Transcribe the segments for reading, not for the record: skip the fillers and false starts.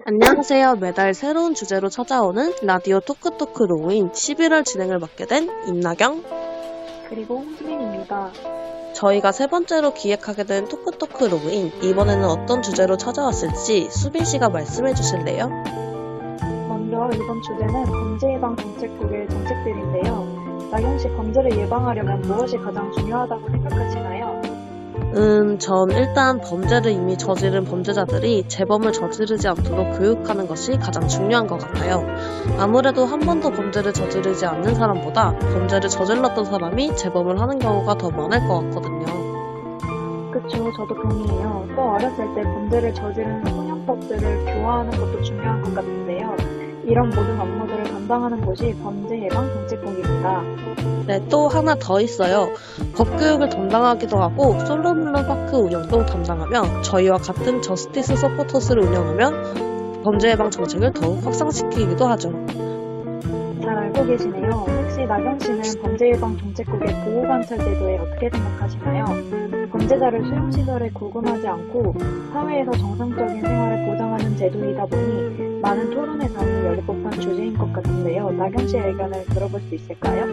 안녕하세요. 매달 새로운 주제로 찾아오는 라디오 토크토크 로그인 11월 진행을 맡게 된 임나경. 그리고 홍수민입니다. 저희가 세 번째로 기획하게 된 토크토크 로그인, 이번에는 어떤 주제로 찾아왔을지 수빈 씨가 말씀해 주실래요? 먼저 이번 주제는 범죄 예방 정책국의 정책들인데요. 나경 씨, 범죄를 예방하려면 무엇이 가장 중요하다고 생각하시나요? 전 일단 범죄를 이미 저지른 범죄자들이 재범을 저지르지 않도록 교육하는 것이 가장 중요한 것 같아요. 아무래도 한 번도 범죄를 저지르지 않는 사람보다 범죄를 저질렀던 사람이 재범을 하는 경우가 더 많을 것 같거든요. 그쵸, 저도 동의해요. 또 어렸을 때 범죄를 저지르는 소년법들을 교화하는 것도 중요한 것 같은데요. 이런 모든 업무들을 담당하는 곳이 범죄 예방 정책국입니다. 네, 또 하나 더 있어요. 법교육을 담당하기도 하고 솔로몬런 파크 운영도 담당하며 저희와 같은 저스티스 서포터스를 운영하며 범죄 예방 정책을 더욱 확산시키기도 하죠. 잘 알고 계시네요. 혹시 나경 씨는 범죄 예방 정책국의 보호관찰 제도에 어떻게 생각하시나요? 범죄자를 수용시설에 구금하지 않고 사회에서 정상적인 생활을 보장하는 제도이다 보니 많은 토론의 장이 열릴 법한 주제인 것 같은데요. 나경 씨의 의견을 들어볼 수 있을까요?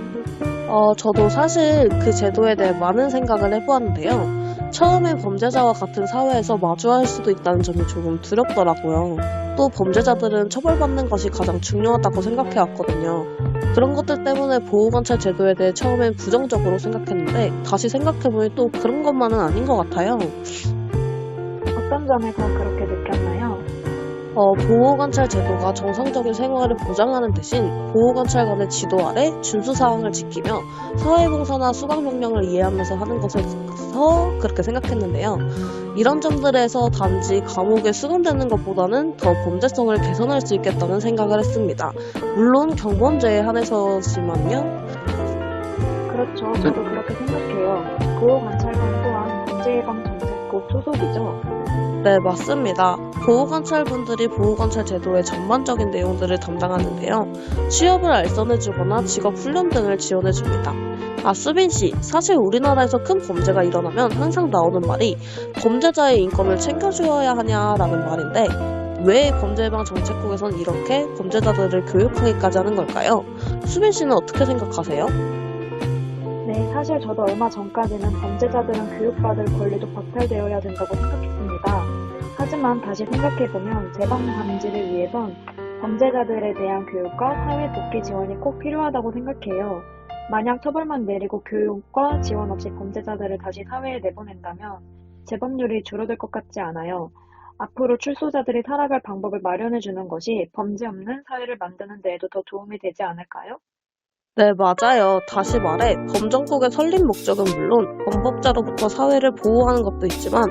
저도 사실 그 제도에 대해 많은 생각을 해보았는데요. 처음엔 범죄자와 같은 사회에서 마주할 수도 있다는 점이 조금 두렵더라고요. 또 범죄자들은 처벌받는 것이 가장 중요하다고 생각해왔거든요. 그런 것들 때문에 보호관찰 제도에 대해 처음엔 부정적으로 생각했는데 다시 생각해보니 또 그런 것만은 아닌 것 같아요. 어떤 점에서 그렇게 느꼈나요? 보호관찰 제도가 정상적인 생활을 보장하는 대신 보호관찰관의 지도 아래 준수사항을 지키며 사회봉사나 수강명령을 이해하면서 하는 것에서 그렇게 생각했는데요. 이런 점들에서 단지 감옥에 수감되는 것보다는 더 범죄성을 개선할 수 있겠다는 생각을 했습니다. 물론 경범죄에 한해서지만요. 그렇죠. 저도 그렇게 생각해요. 보호관찰관 또한 범죄 예방 정책국 소속이죠. 네, 맞습니다. 보호관찰분들이 보호관찰 제도의 전반적인 내용들을 담당하는데요. 취업을 알선해주거나 직업훈련 등을 지원해줍니다. 수빈씨, 사실 우리나라에서 큰 범죄가 일어나면 항상 나오는 말이 범죄자의 인권을 챙겨줘야 하냐라는 말인데 왜 범죄예방 정책국에선 이렇게 범죄자들을 교육하기까지 하는 걸까요? 수빈씨는 어떻게 생각하세요? 네, 사실 저도 얼마 전까지는 범죄자들은 교육받을 권리도 박탈되어야 된다고 생각했습니다. 하지만 다시 생각해보면 재방 방지를 위해선 범죄자들에 대한 교육과 사회 복귀 지원이 꼭 필요하다고 생각해요. 만약 처벌만 내리고 교육과 지원 없이 범죄자들을 다시 사회에 내보낸다면 재범률이 줄어들 것 같지 않아요. 앞으로 출소자들이 살아갈 방법을 마련해주는 것이 범죄 없는 사회를 만드는 데에도 더 도움이 되지 않을까요? 네, 맞아요. 다시 말해, 범정국의 설립 목적은 물론 범법자로부터 사회를 보호하는 것도 있지만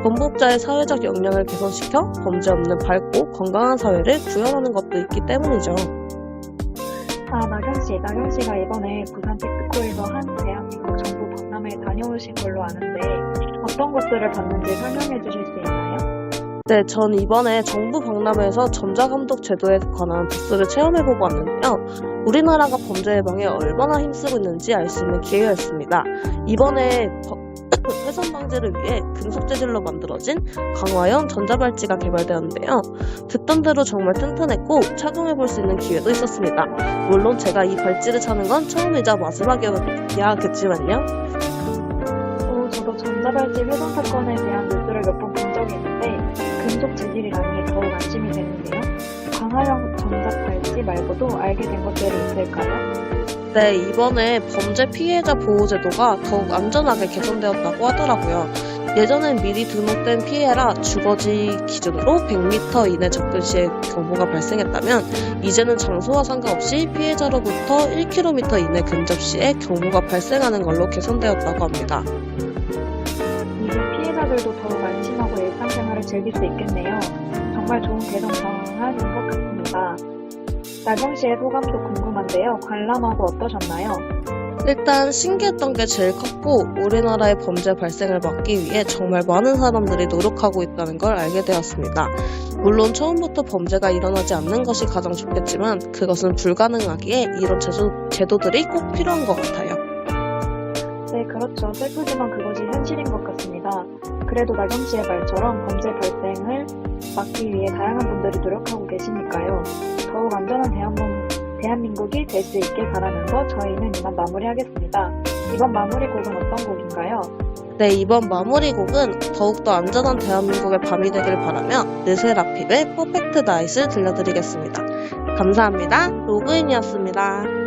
범법자의 사회적 역량을 개선시켜 범죄 없는 밝고 건강한 사회를 구현하는 것도 있기 때문이죠. 나경 씨가 이번에 부산 텍스코에서 한 대한민국 정부 박람회에 다녀오신 걸로 아는데 어떤 것들을 봤는지 설명해 주실 수 있나요? 네, 전 이번에 정부 박람회에서 전자감독 제도에 관한 부스를 체험해보고 왔는데요. 우리나라가 범죄 예방에 얼마나 힘쓰고 있는지 알 수 있는 기회였습니다. 이번에 훼손 방지를 위해 금속 재질로 만들어진 강화형 전자발찌가 개발되었는데요. 듣던 대로 정말 튼튼했고 착용해볼 수 있는 기회도 있었습니다. 물론 제가 이 발찌를 차는 건 처음이자 마지막이었겠지만요. 저도 전자발찌 훼손 사건에 대한 뉴스를 몇 번 본 적이 있는데 금속 재질이라니 더욱 안심이 되는데요. 강화형 전자발찌 말고도 알게 된 것들이 있을까요? 네, 이번에 범죄 피해자 보호 제도가 더욱 안전하게 개선되었다고 하더라고요. 예전엔 미리 등록된 피해라 주거지 기준으로 100m 이내 접근 시에 경보가 발생했다면 이제는 장소와 상관없이 피해자로부터 1km 이내 근접 시에 경보가 발생하는 걸로 개선되었다고 합니다. 이제 피해자들도 더욱 안심하고 일상생활을 즐길 수 있겠네요. 정말 좋은 개선 방안인 것 같습니다. 나경 씨의 소감도 궁금한데요. 관람하고 어떠셨나요? 일단 신기했던 게 제일 컸고 우리나라의 범죄 발생을 막기 위해 정말 많은 사람들이 노력하고 있다는 걸 알게 되었습니다. 물론 처음부터 범죄가 일어나지 않는 것이 가장 좋겠지만 그것은 불가능하기에 이런 제도들이 꼭 필요한 것 같아요. 네, 그렇죠. 슬프지만 그것이 현실인 것 같습니다. 그래도 나경 씨의 말처럼 범죄 발생을 막기 위해 다양한 분들이 노력하고 계시니까요. 더욱 안전한 대한민국이 될 수 있길 바라면서 저희는 이만 마무리하겠습니다. 이번 마무리 곡은 어떤 곡인가요? 네, 이번 마무리 곡은 더욱더 안전한 대한민국의 밤이 되길 바라며 르세라핌의 퍼펙트 나잇을 들려드리겠습니다. 감사합니다. 로그인이었습니다.